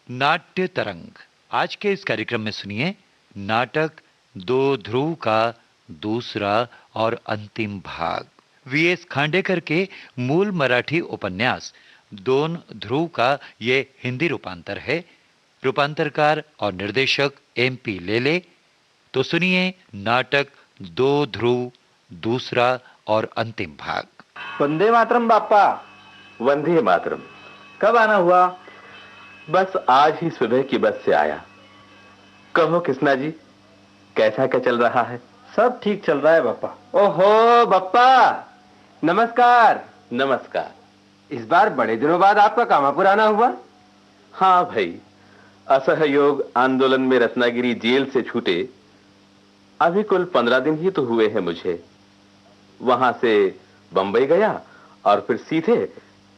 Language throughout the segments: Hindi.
नाट्य तरंग। आज के इस कार्यक्रम में सुनिए नाटक दो ध्रुव का दूसरा और अंतिम भाग। वीएस खांडेकर के मूल मराठी उपन्यास दोन ध्रुव का ये हिंदी रूपांतर है। रूपांतरकार और निर्देशक एमपी लेले। तो सुनिए नाटक दो ध्रुव दूसरा और अंतिम भाग। वंदे मातरम बापा। वंदे मातरम। कब आना हुआ? बस आज ही सुबह की बस से आया। कहो कृष्णा जी, कैसा क्या चल रहा है? सब ठीक चल रहा है बापा। ओहो बापा, नमस्कार। नमस्कार। इस बार बड़े दिनों बाद आपका कामापुर आना हुआ? हाँ भाई, असहयोग आंदोलन में रत्नागिरी जेल से छूटे अभी कुल 15 दिन ही तो हुए हैं मुझे। वहां से बंबई गया और फिर सीधे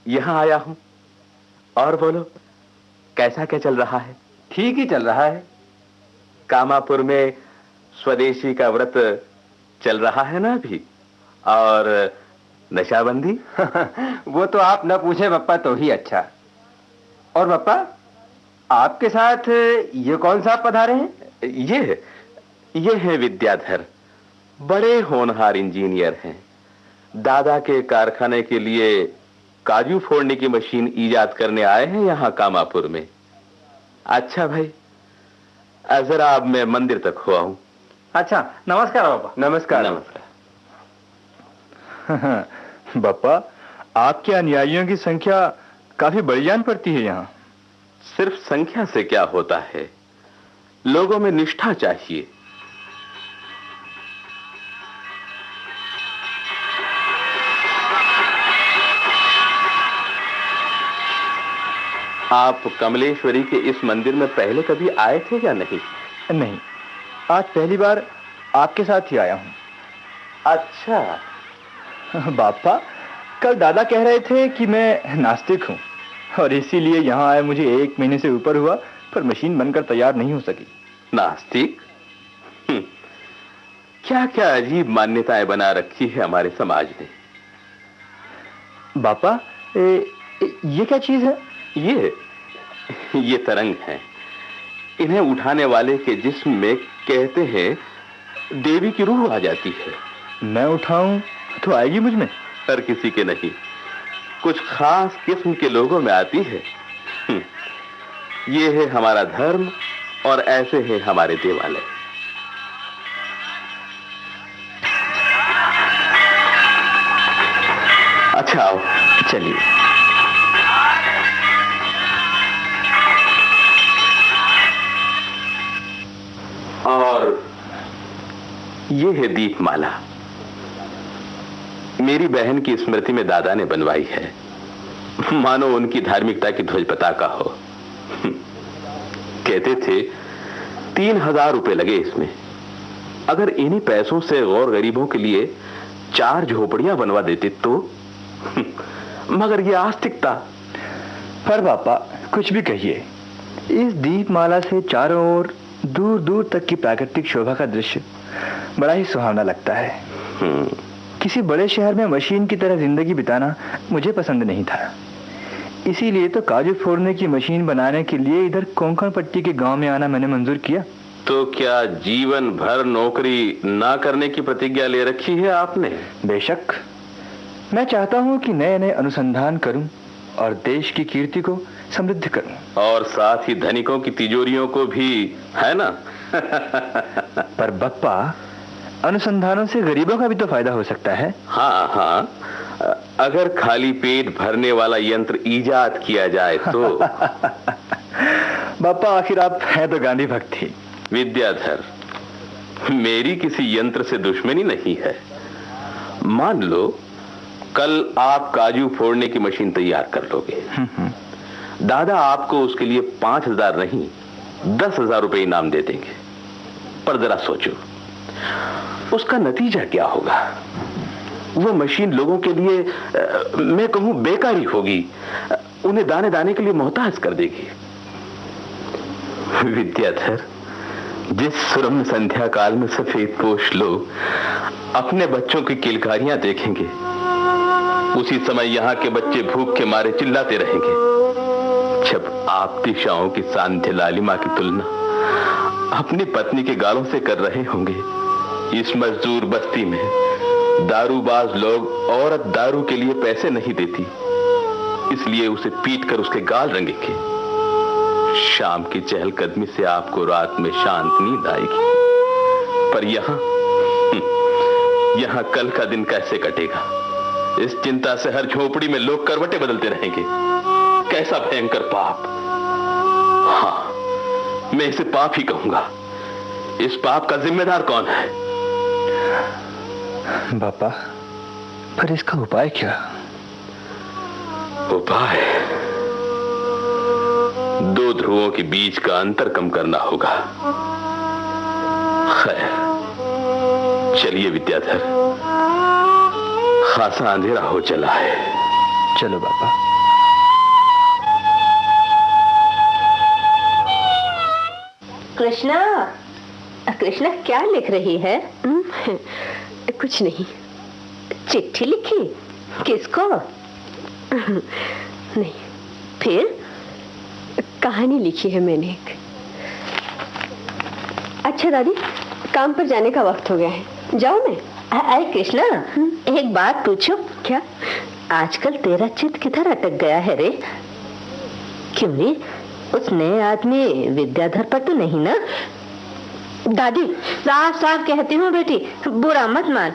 यहां आया हूं। और बोलो, कैसा क्या चल रहा है? ठीक ही चल रहा है। कामापुर में स्वदेशी का व्रत चल रहा है ना अभी? और नशाबंदी? वो तो आप न पूछे बापा तो ही अच्छा। और बापा, आपके साथ ये कौन सा पधारे हैं? ये है विद्याधर, बड़े होनहार इंजीनियर हैं। दादा के कारखाने के लिए काजू फोड़ने की मशीन ईजाद करने आए हैं यहां कामापुर में। अच्छा भाई, जरा अब मैं मंदिर तक हुआ हूं। अच्छा, नमस्कार बापा। नमस्कार। नमस्कार। बापा, आपके अनुयायियों की संख्या काफी बड़ी जान पड़ती है यहाँ। सिर्फ संख्या से क्या होता है, लोगों में निष्ठा चाहिए। आप कमलेश्वरी के इस मंदिर में पहले कभी आए थे या नहीं? नहीं, आज पहली बार आपके साथ ही आया हूं। अच्छा। बापा, कल दादा कह रहे थे कि मैं नास्तिक हूं और इसीलिए यहां आए मुझे 1 महीने से ऊपर हुआ, पर मशीन बनकर तैयार नहीं हो सकी। नास्तिक? क्या क्या अजीब मान्यताएं बना रखी है हमारे समाज ने। बापा, ये क्या चीज है? ये तरंग है। इन्हें उठाने वाले के जिस्म में कहते हैं देवी की रूह आ जाती है। मैं उठाऊं तो आएगी मुझ में? हर किसी के नहीं, कुछ खास किस्म के लोगों में आती है। ये है हमारा धर्म और ऐसे है हमारे देवालय। अच्छा आओ, चलिए। और ये है दीपमाला, मेरी बहन की स्मृति में दादा ने बनवाई है, मानो उनकी धार्मिकता की ध्वज पताका हो। कहते थे 3000 रुपए लगे इसमें। अगर इन्हीं पैसों से गौर गरीबों के लिए 4 झोपड़ियां बनवा देते तो। मगर ये आस्तिकता। पर पापा, कुछ भी कहिए, इस दीपमाला से चारों ओर दूर दूर तक की प्राकृतिक शोभा का दृश्य बड़ा ही सुहावना लगता है। किसी बड़े शहर में मशीन की तरह जिंदगी बिताना मुझे पसंद नहीं था। इसीलिए तो काजू फोड़ने की मशीन बनाने के लिए इधर कोंकण पट्टी के गांव में आना मैंने मंजूर किया। तो क्या जीवन भर नौकरी ना करने की प्रतिज्ञा ले रखी है आपने? बेशक। मैं चाहता हूं कि नए नए अनुसंधान करूं और देश की कीर्ति को समृद्ध करूं। और साथ ही धनिकों की तिजोरियों को भी, है ना? पर बप्पा, अनुसंधानों से गरीबों का भी तो फायदा हो सकता है। हाँ हाँ, अगर खाली पेट भरने वाला यंत्र ईजाद किया जाए तो। बप्पा, आखिर आप हैं तो गांधी भक्त ही। विद्याधर, मेरी किसी यंत्र से दुश्मनी नहीं है। मान लो कल आप काजू फोड़ने की मशीन तैयार कर लोगे। दादा आपको उसके लिए 5000 नहीं 10,000 रुपए इनाम दे देंगे। पर जरा सोचो, उसका नतीजा क्या होगा? वो मशीन लोगों के लिए मैं कहूं बेकारी होगी, उन्हें दाने दाने के लिए मोहताज कर देगी। विद्याधर, जिस सुरम्य संध्या काल में सफेद पोश लोग अपने बच्चों की किलकारियां देखेंगे, उसी समय यहां के बच्चे भूख के मारे चिल्लाते रहेंगे। जब आप दिशाओं की सांध्य लालिमा की तुलना अपनी पत्नी के गालों से कर रहे होंगे। इस मजदूर बस्ती में दारूबाज लोग औरत दारू के लिए पैसे नहीं देती, इसलिए उसे पीट कर उसके गाल रंगेंगे। शाम की चहलकदमी से आपको रात में शांत नींद आएगी, पर यहां कल का दिन कैसे कटेगा, इस चिंता से हर झोपड़ी में लोग करवटें बदलते रहेंगे। कैसा भयंकर पाप! हाँ, मैं इसे पाप ही कहूंगा। इस पाप का जिम्मेदार कौन है? बापा, पर इसका उपाय क्या? उपाय? 2 ध्रुवों के बीच का अंतर कम करना होगा। खैर, चलिए विद्याधर, खासा अंधेरा हो चला है। चलो बापा। कृष्णा, कृष्णा क्या लिख रही है? कुछ नहीं। चिट्ठी लिखी? किसको? नहीं। फिर? कहानी लिखी है मैंने एक। अच्छा दादी, काम पर जाने का वक्त हो गया है, जाओ मैं। अरे कृष्णा, एक बात पूछूं? क्या? आजकल तेरा चित्त किधर अटक गया है रे? क्यों रे? उस नए आदमी विद्याधर पर तो नहीं ना? दादी, साफ साफ कहती हूँ बेटी, बुरा मत मान,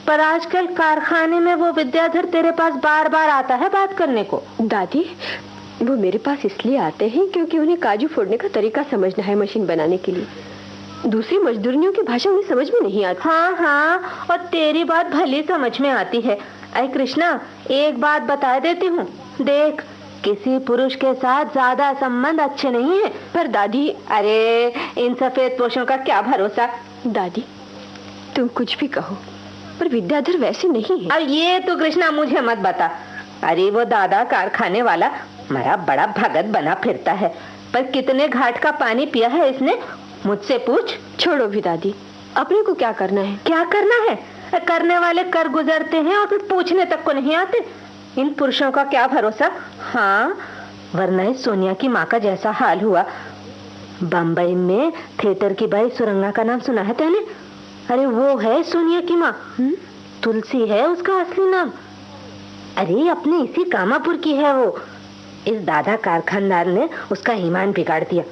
पर आजकल कारखाने में वो विद्याधर तेरे पास बार बार आता है बात करने को। दादी, वो मेरे पास इसलिए आते हैं क्योंकि उन्हें काजू फोड़ने का तरीका समझना है मशीन बनाने के लिए। दूसरी मजदूरियों की भाषा उन्हें समझ में नहीं आती। हाँ हाँ, और तेरी बात भली समझ में आती है। अरे कृष्णा, एक बात बता देती हूँ, देख, किसी पुरुष के साथ ज्यादा संबंध अच्छे नहीं है। पर दादी, अरे इन सफेद पोषों का क्या भरोसा। दादी, तुम कुछ भी कहो, पर विद्याधर वैसे नहीं है। अब ये तो कृष्णा मुझे मत बता। अरे वो दादा कारखाने वाला मेरा बड़ा भगत बना फिरता है, पर कितने घाट का पानी पिया है इसने, मुझसे पूछ। छोड़ो भी दादी, अपने को क्या करना है? क्या करना है? करने वाले कर गुजरते हैं और फिर पूछने तक को नहीं आते। इन पुरुषों का क्या भरोसा। हाँ, वरना इस सोनिया की माँ का जैसा हाल हुआ। बम्बई में थिएटर की बाई सुरंगा का नाम सुना है तूने? अरे वो है सोनिया की माँ, तुलसी है उसका असली नाम। अरे अपने इसी कामापुर की है वो। इस दादा कारखानदार ने उसका ईमान बिगाड़ दिया।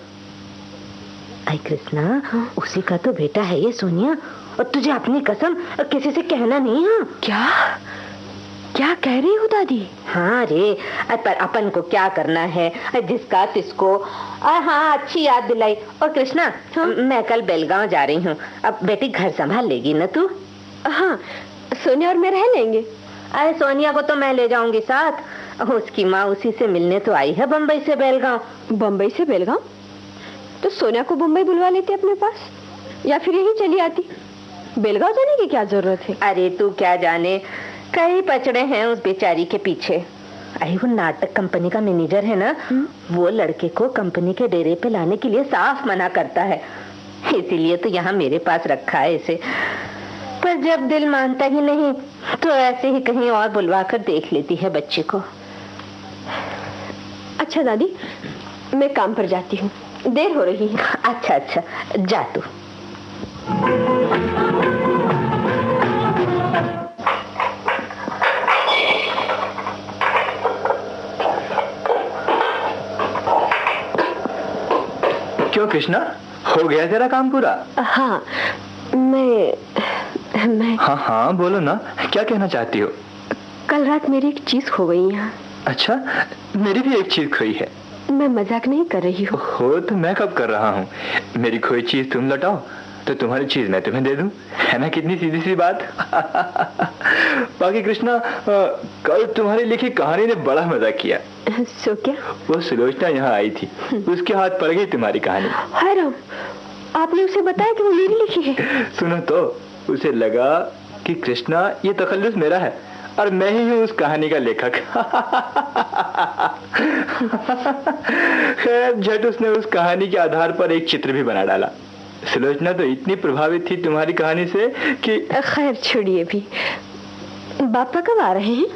आई कृष्णा, उसी का तो बेटा है ये सोनिया, और तुझे अपनी कसम किसी से कहना नहीं है। क्या क्या कह रही हो दादी? हाँ रे, पर अपन को क्या करना है, जिसका तिसको। हाँ, अच्छी याद दिलाई। और कृष्णा, मैं कल बेलगांव जा रही हूँ, अब बेटी घर संभाल लेगी ना तू? हाँ, सोनिया और मैं रह लेंगे। अरे सोनिया को तो मैं ले जाऊंगी साथ, उसकी माँ उसी से मिलने तो आई है बम्बई से बेलगांव। बम्बई से बेलगांव? तो सोनिया को बम्बई बुलवा लेते अपने पास, या फिर यहीं चली आती। बेलगांव जाने की क्या जरूरत है? अरे तू क्या जाने, कई पचड़े हैं उस बेचारी के पीछे। अरे वो नाटक कंपनी का मैनेजर है ना, वो लड़के को कंपनी के डेरे पे लाने के लिए साफ मना करता है, इसीलिए तो यहाँ मेरे पास रखा है इसे। पर जब दिल मानता ही नहीं तो ऐसे ही कहीं और बुलवा कर देख लेती है बच्चे को। अच्छा दादी, मैं काम पर जाती हूँ, देर हो रही है। अच्छा अच्छा, जा तू। क्यों कृष्णा, हो गया तेरा काम पूरा? हाँ, मैं हाँ हाँ बोलो ना, क्या कहना चाहती हो? कल रात मेरी एक चीज खो गई यहाँ। अच्छा, मेरी भी एक चीज खोई है। मैं मजाक नहीं कर रही हूँ। हो तो मैं कब कर रहा हूँ? मेरी खोई चीज तुम लौटाओ तो तुम्हारी चीज मैं तुम्हें दे दूं, है ना? कितनी सीधी सी बात। बाकी कृष्णा, कल तुम्हारी लिखी कहानी ने बड़ा मजा किया। सो क्या? वो सुलोचना यहाँ आई थी, उसके हाथ पड़ गई तुम्हारी कहानी। हाय राम, आपने उसे बताया कि वो मेरी लिखी है? सुनो तो, उसे लगा कि कृष्णा ये तखल्लुस मेरा है और मैं ही हूँ उस कहानी का लेखक। खैर झट उसने उस कहानी के आधार पर एक चित्र भी बना डाला। सुलोचना तो इतनी प्रभावित थी तुम्हारी कहानी से कि खैर छोड़िए भी। बापा कब आ रहे हैं?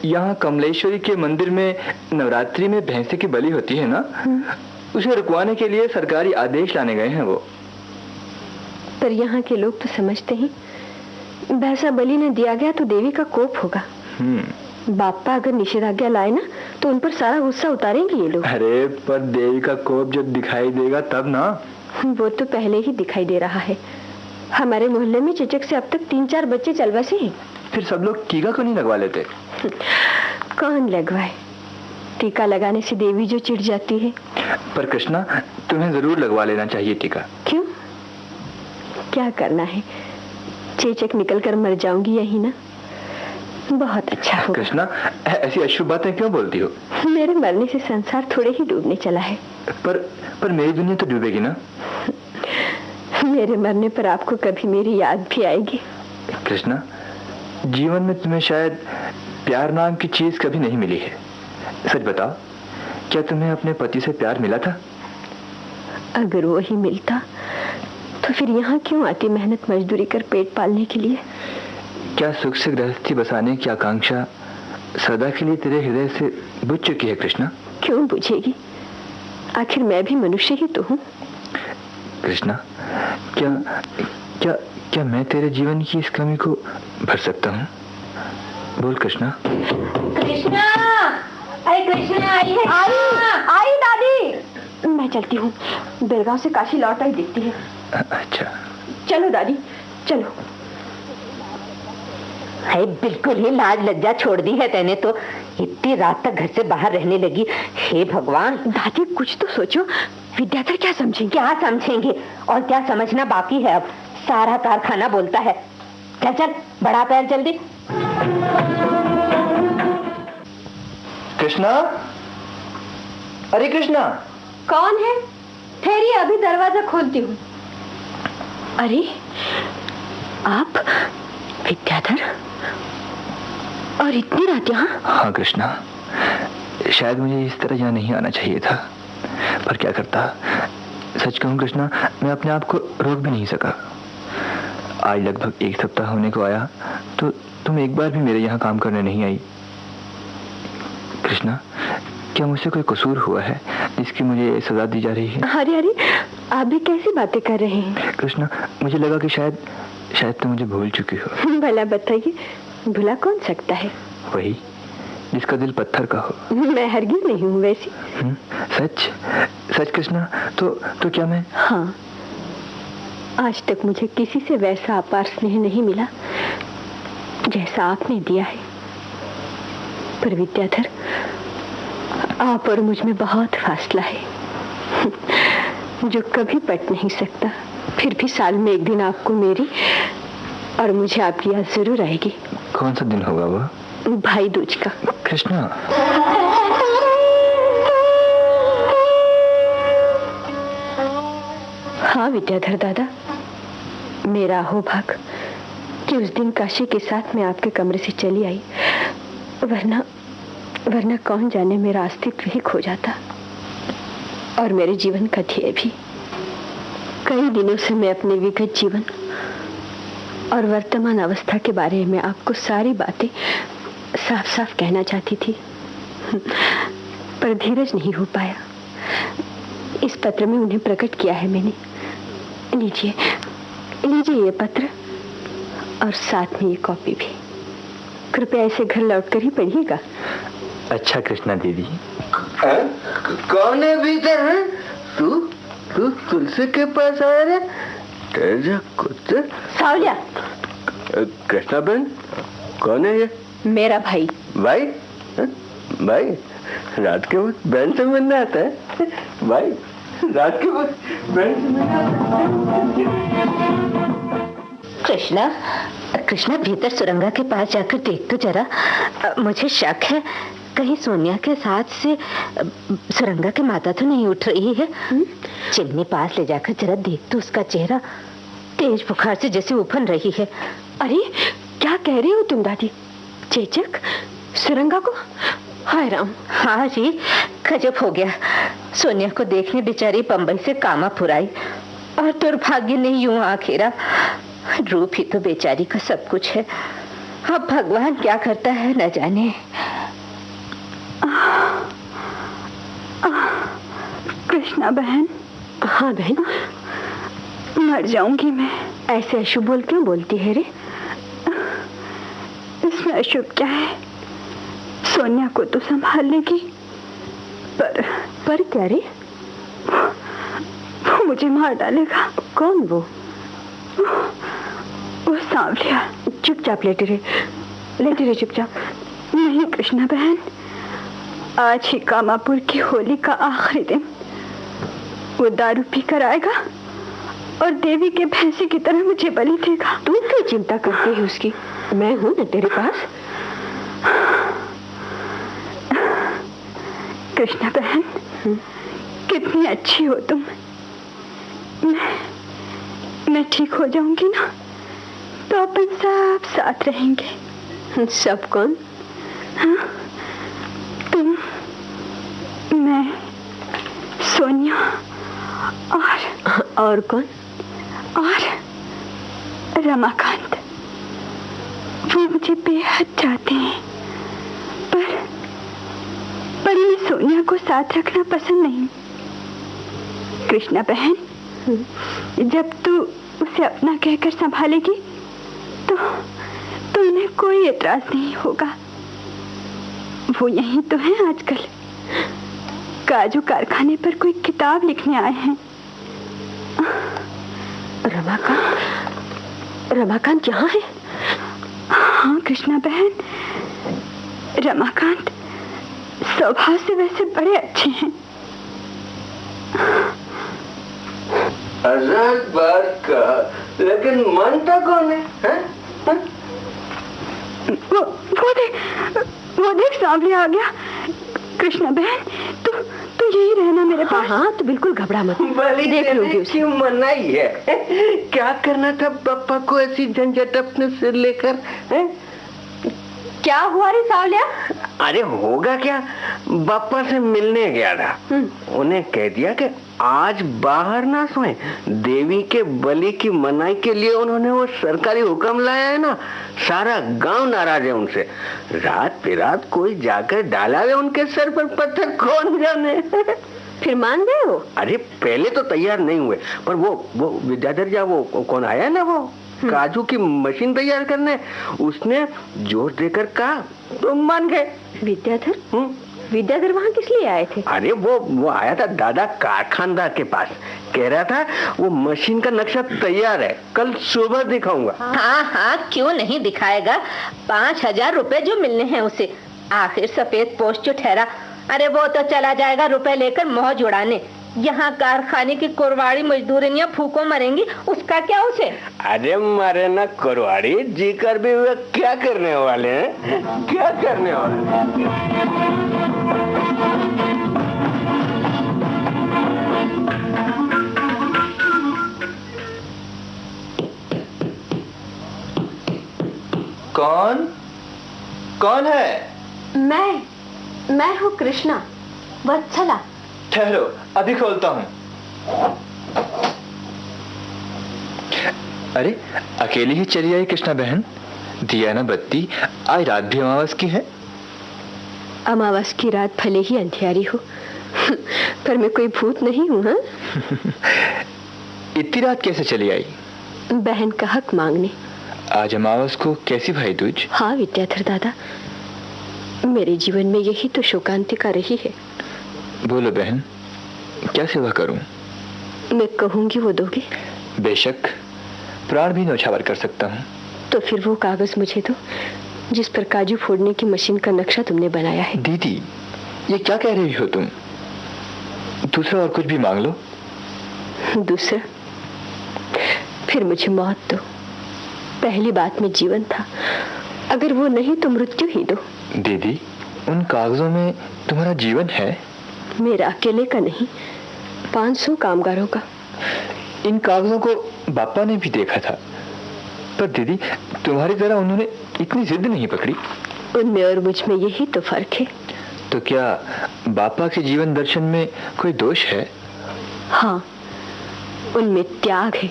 यहाँ कमलेश्वरी के मंदिर में नवरात्रि में भैंसे की बलि होती है ना, उसे रुकवाने के लिए सरकारी आदेश लाने गए हैं वो। पर यहाँ के लोग तो समझते हैं भैंसा बलि न दिया गया तो देवी का कोप होगा। बापा अगर निषेधाज्ञा लाए ना तो उन पर सारा गुस्सा उतारेंगे ये लोग। अरे पर देवी का कोप जब दिखाई देगा तब ना। वो तो पहले ही दिखाई दे रहा है। हमारे मोहल्ले में चेचक से अब तक 3-4 बच्चे चल बसे हैं। फिर सब लोग टीका क्यों नहीं लगवा लेते? कौन लगवाए? टीका लगाने से देवी जो चिढ़ जाती है। पर कृष्णा, तुम्हें जरूर लगवा लेना चाहिए टीका। क्यों? क्या करना है? चेचक निकल कर मर जाऊंगी यही ना। बहुत अच्छा होगा। कृष्णा, ऐसी अशुभ बातें क्यों बोलती हो? मेरे मरने से संसार थोड़े ही डूबने चला है। पर मेरी दुनिया तो डूबेगी ना। मेरे मरने पर आपको कभी मेरी याद भी आएगी। कृष्णा, जीवन में तुम्हें शायद प्यार नाम की चीज कभी नहीं मिली है। सच बताओ, क्या तुम्हें अपने पति से प्यार मिला था? अगर वो ही मिलता तो फिर यहाँ क्यों आती मेहनत मजदूरी कर पेट पालने के लिए? क्या सुख से गृहस्थी बसाने की आकांक्षा सदा के लिए तेरे हृदय से बुझ चुकी है कृष्णा? क्यों बुझेगी? आखिर मैं भी मनुष्य ही तो हूँ। कृष्णा, क्या क्या क्या मैं तेरे जीवन की इस कमी को भर सकता हूँ? बोल कृष्णा। कृष्णा, अरे कृष्णा आई है। आई दादी। मैं चलती हूँ, बेलगांव से काशी लौट आई दिखती है। अच्छा चलो दादी चलो। है बिल्कुल ही लाज लज्जा छोड़ दी है तैने तो। इतनी रात तक घर से बाहर रहने लगी। हे भगवान। दादी कुछ तो सोचो, विद्याधर क्या समझेंगे? क्या समझेंगे और क्या समझना बाकी है? अब सारा कारखाना बोलता है। चल चल बढ़ा पैर जल्दी। कृष्णा, अरे कृष्णा। कौन है? ठहरिए, अभी दरवाजा खोलती हूँ। अरे आप विद्याधर, और इतनी रात यहाँ? हाँ कृष्णा, शायद मुझे इस तरह यहाँ नहीं आना चाहिए था, पर क्या करता। सच कहूँ कृष्णा, मैं अपने आप को रोक भी नहीं सका। आज लगभग 1 सप्ताह होने को आया तो तुम एक बार भी मेरे यहाँ काम करने नहीं आई। कृष्णा, क्या मुझसे कोई कसूर हुआ है जिसकी मुझे सजा दी जा रही है? अरे अरे, आप भी कैसी बातें कर रहे हैं? कृष्णा, मुझे लगा कि शायद तुम मुझे भूल चुकी हो। भला बताइए, भुला कौन सकता है? वही जिसका दिल पत्थर का हो। मैं हरगिज नहीं हूँ वैसी। सच सच कृष्णा, तो क्या मैं? हाँ, आज तक मुझे किसी से वैसा अपार स्नेह नहीं मिला जैसा आपने दिया है। पर विद्याधर, आप और मुझ में बहुत फासला है जो कभी पट नहीं सकता। फिर भी साल में एक दिन आपको मेरी और मुझे आपकी याद जरूर आएगी। कौन सा दिन होगा वो? भाई दूज का। कृष्णा, हाँ विद्याधर दादा, मेरा हो भाग कि उस दिन काशी के साथ मैं आपके कमरे से चली आई, वरना कौन जाने मेरा अस्तित्व ही खो जाता और मेरे जीवन का ध्येय भी। कई दिनों से मैं अपने विगत जीवन और वर्तमान अवस्था के बारे में आपको सारी बातें साफ साफ कहना चाहती थी, पर धीरज नहीं हो पाया। इस पत्र में उन्हें प्रकट किया है मैंने। लीजिए लीजिए ये पत्र और साथ में ये कॉपी भी। कृपया इसे घर लौटकर ही पढ़िएगा। अच्छा कृष्णा दीदी। कौन है भीतर? तू तुलसी के पास आया रे? तेजा कुत्ते। सावलिया। कृष्णा बहन, कौन है ये? मेरा भाई। भाई? भाई रात के वक्त बहन से मिलने आता है? भाई रात के वक्त बहन से मिलने आता है? कृष्णा भीतर सुरंगा के पास जाकर देख तो जरा। मुझे शक है कहीं सोनिया के साथ से सुरंगा की माता तो नहीं उठ रही है। चिमनी पास ले जाकर जरा देख तो उसका चेहरा तेज बुखार से जैसे उफन रही है। अरे क्या कह रही हो तुम दादी? चेचक सुरंगा को? हाय राम। हाँ जी, गजब हो गया। सोनिया को देखने बेचारी बंबई से कामा फुराई और दुर्भाग्य ने यूं आखिरा। रूप ही तो बेचारी का सब कुछ है। अब भगवान क्या करता है न जाने। कृष्णा बहन। हाँ बहन। मर जाऊंगी मैं। ऐसे अशुभ बोल क्यों बोलती है रे? इसमें अशुभ क्या है? सोनिया को तो संभाल लेगी, पर क्या रे? वो मुझे मार डालेगा। कौन वो? वो सांवलिया। चुपचाप लेटे रहे चुपचाप। नहीं कृष्णा बहन, आज ही कामापुर की होली का आखिरी दिन वो दारू पी कर आएगा और देवी के भैंसे की तरह मुझे बलि देगा। तू क्यों चिंता करती है उसकी? मैं हूं ना तेरे पास। कृष्णा बहन, कितनी अच्छी हो तुम। मैं ठीक हो जाऊंगी ना तो अपन सब साथ रहेंगे। सब कौन? हाँ? तुम, मैं, सोनिया और कौन? और रमाकांत। वो मुझे बेहद चाहते हैं, पर मैं सोनिया को साथ रखना पसंद नहीं। कृष्णा बहन, जब तू उसे अपना कहकर संभालेगी तो उन्हें कोई एतराज नहीं होगा। वो यहीं तो है आजकल, काजू कारखाने पर कोई किताब लिखने आए हैं। रमाकांत यहाँ है? हाँ कृष्णा बहन, रमाकांत स्वभाव से वैसे बड़े अच्छे हैं। आजाद बात का, लेकिन मानता कौन है? वो देख सांवलिया आ गया। कृष्णा बहन, तू यही रहना मेरे पास। हाँ, तो बिल्कुल घबरा मत। देख लूंगी। क्यों मनाई है? क्या करना था पापा को ऐसी झंझट अपने सिर लेकर? क्या हुआ रे सांवलिया? अरे होगा क्या, पापा से मिलने गया था। उन्हें कह दिया कि आज बाहर ना सोए। देवी के बलि की मनाई के लिए उन्होंने वो सरकारी हुक्म लाया है ना, सारा गांव नाराज है उनसे। रात बेरात कोई जाकर डाला है उनके सर पर पत्थर, कौन जाने। फिर मान गए हो? अरे पहले तो तैयार नहीं हुए, पर वो विद्याधर या वो कौन आया ना, वो काजू की मशीन तैयार करने, उसने जोर देकर कहा तो मान गए। विद्याधर वहाँ किस लिए आए थे? अरे वो आया था दादा कारखानदार के पास, कह रहा था वो मशीन का नक्शा तैयार है, कल सुबह दिखाऊंगा। हाँ, क्यों नहीं दिखाएगा। 5,000 रुपए जो मिलने हैं उसे। आखिर सफेद पोस्ट जो ठहरा, अरे वो तो चला जाएगा रुपए लेकर मौज उड़ाने। यहाँ कारखाने की कुरवाड़ी मजदूरियाँ फूको मरेंगी, उसका क्या उसे? अरे मारे ना कुरवाड़ी, जी कर भी वे क्या करने वाले हैं? क्या करने वाले? कौन है? मैं हूँ कृष्णा, वत्सला। ठहरो, अभी खोलता हूँ। अरे अकेली ही चली आई कृष्णा बहन? दिया ना बत्ती, आज रात भी अमावस की है। अमावस की रात भले ही अंधियारी हो, पर मैं कोई भूत नहीं हूँ। हाँ? इतनी रात कैसे चली आई? बहन का हक मांगने। आज अमावस को कैसी भाई दूज? हाँ विद्याधर दादा, मेरे जीवन में यही तो शोकांतिका रही है। बोलो बहन, क्या सेवा करूं? मैं कहूंगी वो दोगे? बेशक, प्राण भी न्यौछावर कर सकता हूं। तो फिर वो कागज मुझे दो जिस पर काजू फोड़ने की मशीन का नक्शा तुमने बनाया है। दीदी, ये क्या कह रही हो तुम? दूसरा और कुछ भी मांग लो। दूसरा? फिर मुझे मौत दो। पहली बात में जीवन था, अगर वो नहीं तो मृत्यु ही दो। दीदी, उन कागजों में तुम्हारा जीवन है? मेरा अकेले का नहीं, 500 कामगारों का। इन कागजों को बापा ने भी देखा था, पर दीदी तुम्हारी तरह उन्होंने इतनी जिद नहीं पकड़ी। उनमें और मुझ में यही तो फर्क है। तो क्या बापा के जीवन दर्शन में कोई दोष है? हाँ, उनमें त्याग है,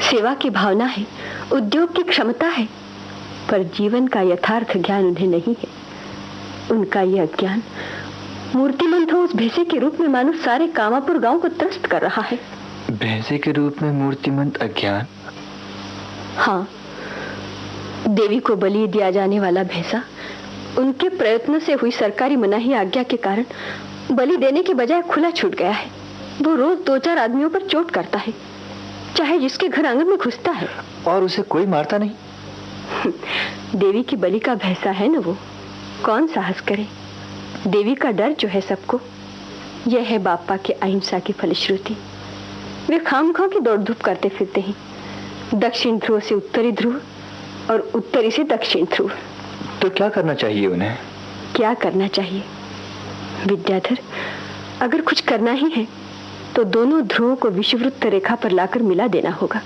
सेवा की भावना है, उद्योग की क्षमता है, पर जीवन का यथार्थ ज्ञान उन्हें नहीं है। उनका यह ज्ञान मूर्तिमंत हो उस भैंसे के रूप में मानो सारे कामापुर गांव को त्रस्त कर रहा है। भैंसे के रूप में मूर्तिमंत अज्ञान? हाँ, देवी को बलि दिया जाने वाला भैंसा उनके प्रयत्न से हुई सरकारी मनाही आज्ञा के कारण बलि देने के बजाय खुला छूट गया है। वो रोज 2-4 आदमियों पर चोट करता है, चाहे जिसके घर आंगन में घुसता है, और उसे कोई मारता नहीं। देवी की बलि का भैंसा है ना वो, कौन साहस करे। देवी का डर जो है सबको, यह है बापा के अहिंसा की फलश्रुति। वे खामखा की दौड़ धूप करते फिरते हैं, दक्षिण ध्रुव से उत्तरी ध्रुव और उत्तरी से दक्षिण ध्रुव। तो क्या करना चाहिए उन्हें? क्या करना चाहिए विद्याधर? अगर कुछ करना ही है तो दोनों ध्रुवों को विषुववृत्त रेखा पर लाकर मिला देना होगा।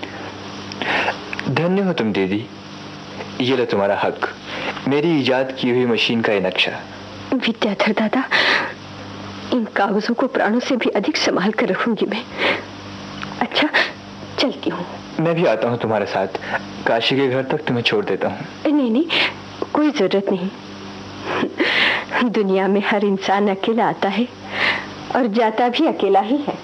धन्य हो तुम दीदी, ये लो तुम्हारा हक, मेरी इजाद की हुई मशीन का ये नक्शा। विद्याधर दादा, इन कागजों को प्राणों से भी अधिक संभाल कर रखूंगी मैं। अच्छा, चलती हूँ। मैं भी आता हूँ तुम्हारे साथ, काशी के घर तक तुम्हें छोड़ देता हूँ। नहीं, कोई जरूरत नहीं। दुनिया में हर इंसान अकेला आता है और जाता भी अकेला ही है।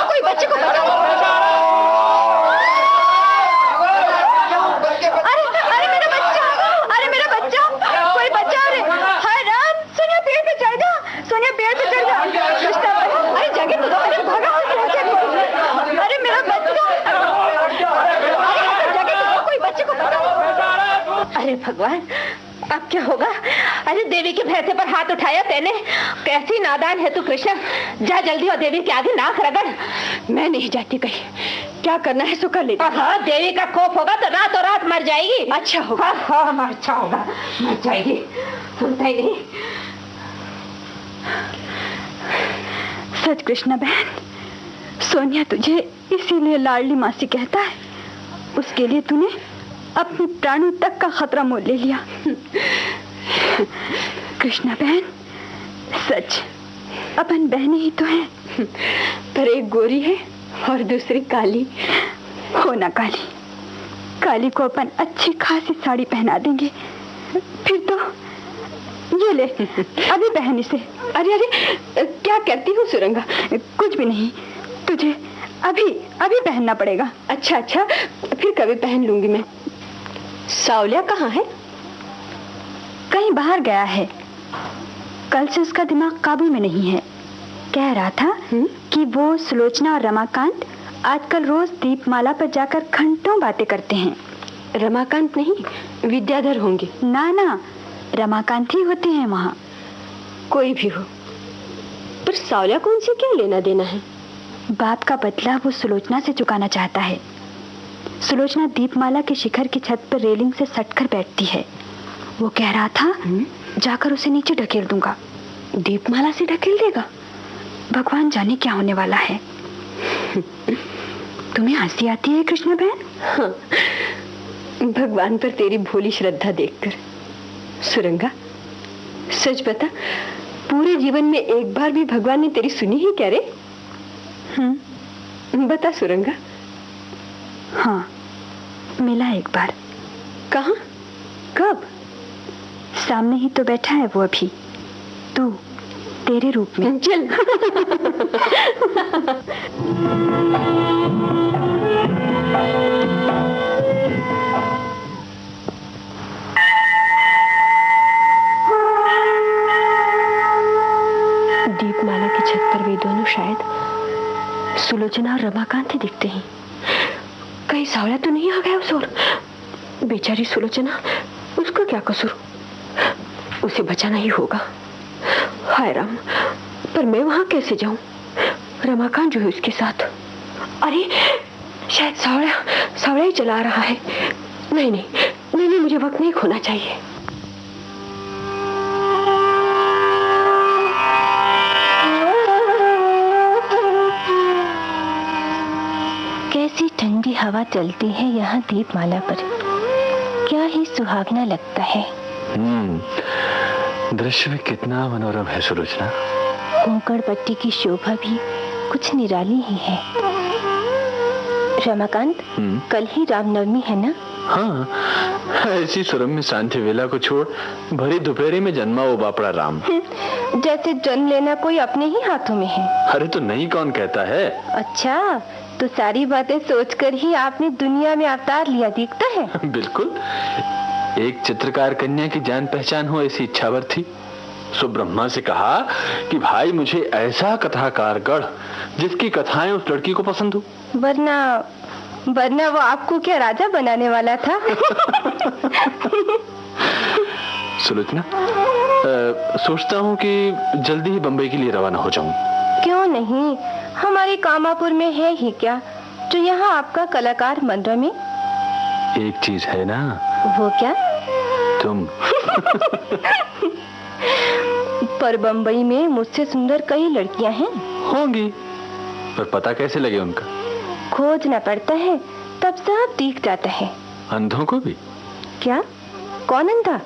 कोई बच्चे को मेरा बच्चा, कोई बच्चा। अरे हाय राम, सोनिया पेड़ पे चढ़ जा, सोनिया पेड़ पे चढ़ जा। अरे जगह तो दो, मेरे भागा। अरे मेरा बच्चा, जगह तो कोई बच्चे को पकड़ो। अरे भगवान, अब क्या होगा? अरे देवी के भैंसे पर हाथ उठाया तेने, कैसी नादान है तू कृष्ण। जा जल्दी और देवी के आगे नाक रगड़। मैं नहीं जाती कहीं, क्या करना है सो कर ले। हाँ, देवी का कोप होगा तो रातों रात मर जाएगी। अच्छा होगा। हाँ, अच्छा होगा, मर जाएगी। सुनता ही नहीं। सच कृष्णा बहन, सोनिया तुझे इसीलिए लाडली मासी कहता है, उसके लिए तूने अपने प्राणों तक का खतरा मोल ले लिया। कृष्णा बहन, सच अपन बहनें ही तो हैं, पर एक गोरी है और दूसरी काली। हो ना काली, काली को अपन अच्छी खासी साड़ी पहना देंगे, फिर तो ये ले अभी पहन इसे। अरे क्या कहती हूँ सुरंगा? कुछ भी नहीं, तुझे अभी पहनना पड़ेगा। अच्छा, फिर कभी पहन लूंगी मैं। सावलिया कहाँ है? कहीं बाहर गया है, कल से उसका दिमाग काबू में नहीं है। कह रहा था कि वो सुलोचना और रमाकांत आजकल रोज दीपमाला पर जाकर घंटों बातें करते हैं। रमाकांत नहीं, विद्याधर होंगे। ना, रमाकांत ही होते हैं वहाँ। कोई भी हो, पर सावलिया को उनसे क्या लेना देना है? बाप का बदला वो सुलोचना से चुकाना चाहता है। सुलोचना दीपमाला के शिखर की छत पर रेलिंग से सटकर बैठती है। वो कह रहा था जाकर उसे नीचे ढकेल दूंगा। दीपमाला से ढकेल देगा? भगवान जाने क्या होने वाला है। तुम्हें हंसी आती है कृष्णा बहन? हाँ, भगवान पर तेरी भोली श्रद्धा देखकर। सुरंगा, सच बता, पूरे जीवन में एक बार भी भगवान ने तेरी सुनी ही क्या रे? बता सुरंगा। हाँ, मिला एक बार। कहाँ? कब? सामने ही तो बैठा है वो अभी, तू तेरे रूप में। चल। दीपमाला की छत पर वे दोनों शायद सुलोचना और रमाकांत ही दिखते हैं। कहीं सावला तो नहीं आ गया उस ओर? बेचारी सुलोचना, उसका क्या कसूर? उसे बचाना ही होगा। हाय राम, पर मैं वहां कैसे जाऊं? रमाकांत जो है उसके साथ। अरे शायद सावला ही चला रहा है। नहीं, मुझे वक्त नहीं खोना चाहिए। कैसी ठंडी हवा चलती है यहाँ दीपमाला पर, क्या ही सुहावना लगता है। दृश्य में कितना मनोरम है सुलोचना। कोंकण पट्टी की शोभा भी कुछ निराली ही है। रमाकांत, कल ही रामनवमी है ना? हाँ, ऐसी सुरम्य शांति वेला को छोड़ भरी दोपहरी में जन्मा वो बापड़ा राम। जैसे जन्म लेना कोई अपने ही हाथों में है। अरे तो नहीं कौन कहता है। अच्छा, तो सारी बातें सोचकर ही आपने दुनिया में अवतार लिया दिखता है। बिल्कुल, एक चित्रकार कन्या की जान पहचान हो ऐसी इच्छावर थी। सो ब्रह्मा से कहा कि भाई मुझे ऐसा कथाकार गढ़ जिसकी कथाएं उस लड़की को पसंद हो। वरना वो आपको क्या राजा बनाने वाला था? सुलोचना, सोचता हूँ कि जल्दी ही बंबई के लिए रवाना हो जाऊं। क्यों नहीं, हमारे कामापुर में है ही क्या जो यहाँ आपका कलाकार मन रमे। एक चीज है ना। वो क्या? तुम। पर बंबई में मुझसे सुंदर कई लड़कियां हैं। होंगी, पर पता कैसे लगे उनका? खोजना पड़ता है, तब सब दिख जाता है। अंधों को भी? क्या? कौन अंधा?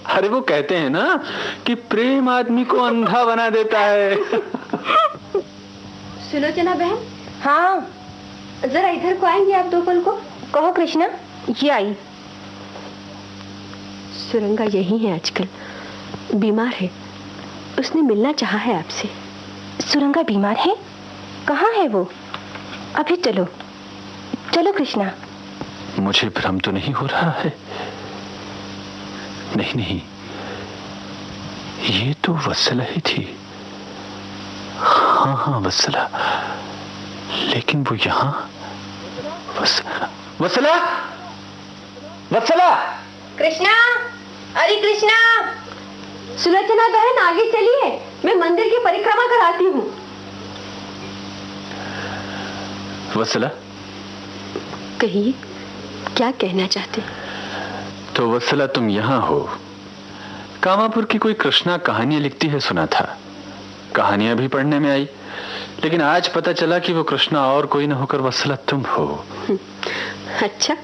अरे वो कहते हैं ना कि प्रेम आदमी को अंधा बना देता है। सुलोचना बहन। हाँ, जरा इधर को आएंगे आप दो पल को? कहो कृष्णा। ये आई। सुरंगा यही है आजकल, बीमार है। उसने मिलना चाहा है आपसे। सुरंगा बीमार है? कहाँ है वो? अभी चलो कृष्णा। मुझे भ्रम तो नहीं हो रहा है? नहीं, ये तो वत्सला ही थी। हाँ, वत्सला। लेकिन वो यहाँ। वत्सला। कृष्णा, अरे कृष्णा। सुलोचना बहन, आगे चलिए, मैं मंदिर की परिक्रमा कराती हूँ। वत्सला, कहिए, क्या कहना चाहते? तो वत्सला तुम यहाँ हो। कामापुर की कोई कृष्णा कहानियां लिखती है सुना था। कहानियां भी पढ़ने में आई, लेकिन आज पता चला कि वो कृष्णा और कोई न होकर वत्सला तुम हो। अच्छा,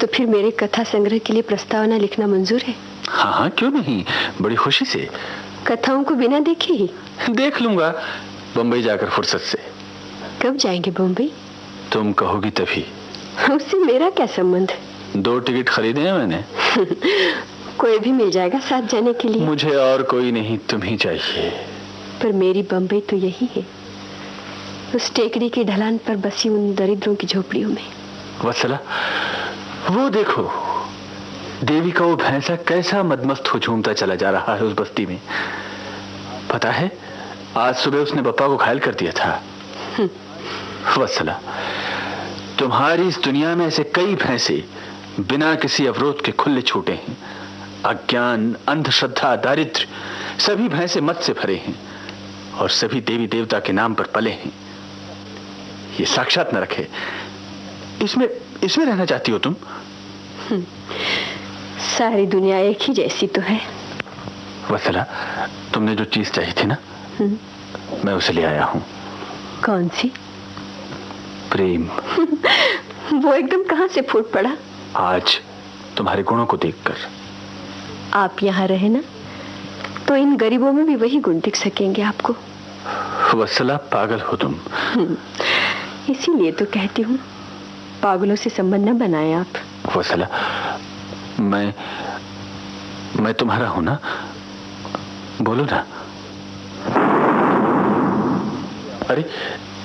तो फिर मेरे कथा संग्रह के लिए प्रस्तावना लिखना मंजूर है? हाँ, क्यों नहीं, बड़ी खुशी से। कथाओं को बिना देखे ही? देख लूंगा, बंबई जाकर फुर्सत से। कब जाएंगे बंबई? तुम कहोगी तभी। उससे मेरा क्या संबंध? 2 टिकट खरीदे हैं मैंने। कोई भी मिल जाएगा साथ जाने के लिए। मुझे और कोई नहीं, तुम ही चाहिए। पर मेरी बंबई तो यही है, उस टेकरी की ढलान पर बसी उन दरिद्रों की झोपड़ियों में। वत्सला, वो देखो, देवी का वो भैंसा कैसा मदमस्त हो झूमता चला जा रहा है उस बस्ती में। पता है, आज सुबह उसने बप्पा को घायल कर दिया था। वत्सला, तुम्हारी इस दुनिया में ऐसे कई भैंसे बिना किसी अवरोध के खुले छूटे हैं। अज्ञान, अंधश्रद्धा, दारिद्र्य, सभी भैंसे मत से भरे हैं और सभी देवी देवता के नाम पर पले हैं। ये साक्षात नरक है। इसमें रहना चाहती हो तुम? सारी दुनिया एक ही जैसी तो है। वत्सला, तुमने जो चीज चाहिए थी ना, मैं उसे ले आया हूं। कौन सी? प्रेम। वो एकदम कहां से फूट पड़ा? आज तुम्हारे गुणों को देखकर। आप यहाँ रहे ना, तो इन गरीबों में भी वही गुण दिख सकेंगे आपको। वत्सला, पागल हो तुम। इसीलिए तो कहती हूँ, पागलों से संबंध न बनाए आप। वत्सला, मैं तुम्हारा हूं ना, बोलो ना। अरे,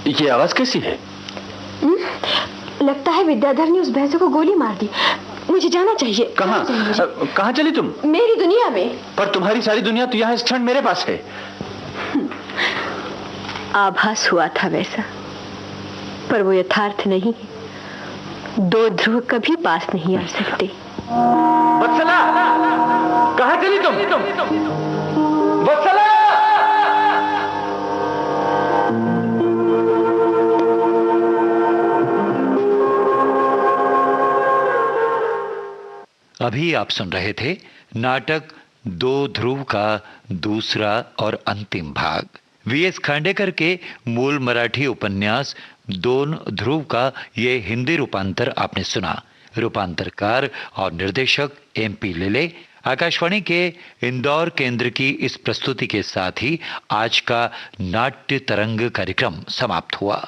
ये आवाज कैसी है? लगता है विद्याधर ने उस भैंसे को गोली मार दी। मुझे जाना चाहिए। कहाँ चली तुम? मेरी दुनिया में। पर तुम्हारी सारी दुनिया तो यहाँ इस क्षण मेरे पास है। आभास हुआ था वैसा, पर वो यथार्थ नहीं है। 2 ध्रुव कभी पास नहीं आ सकते। वत्सला, कहाँ चली तुम? वत्सला! अभी आप सुन रहे थे नाटक 2 ध्रुव का दूसरा और अंतिम भाग। वीएस खांडेकर के मूल मराठी उपन्यास 2 ध्रुव का ये हिंदी रूपांतर आपने सुना। रूपांतरकार और निर्देशक MP लेले। आकाशवाणी के इंदौर केंद्र की इस प्रस्तुति के साथ ही आज का नाट्य तरंग कार्यक्रम समाप्त हुआ।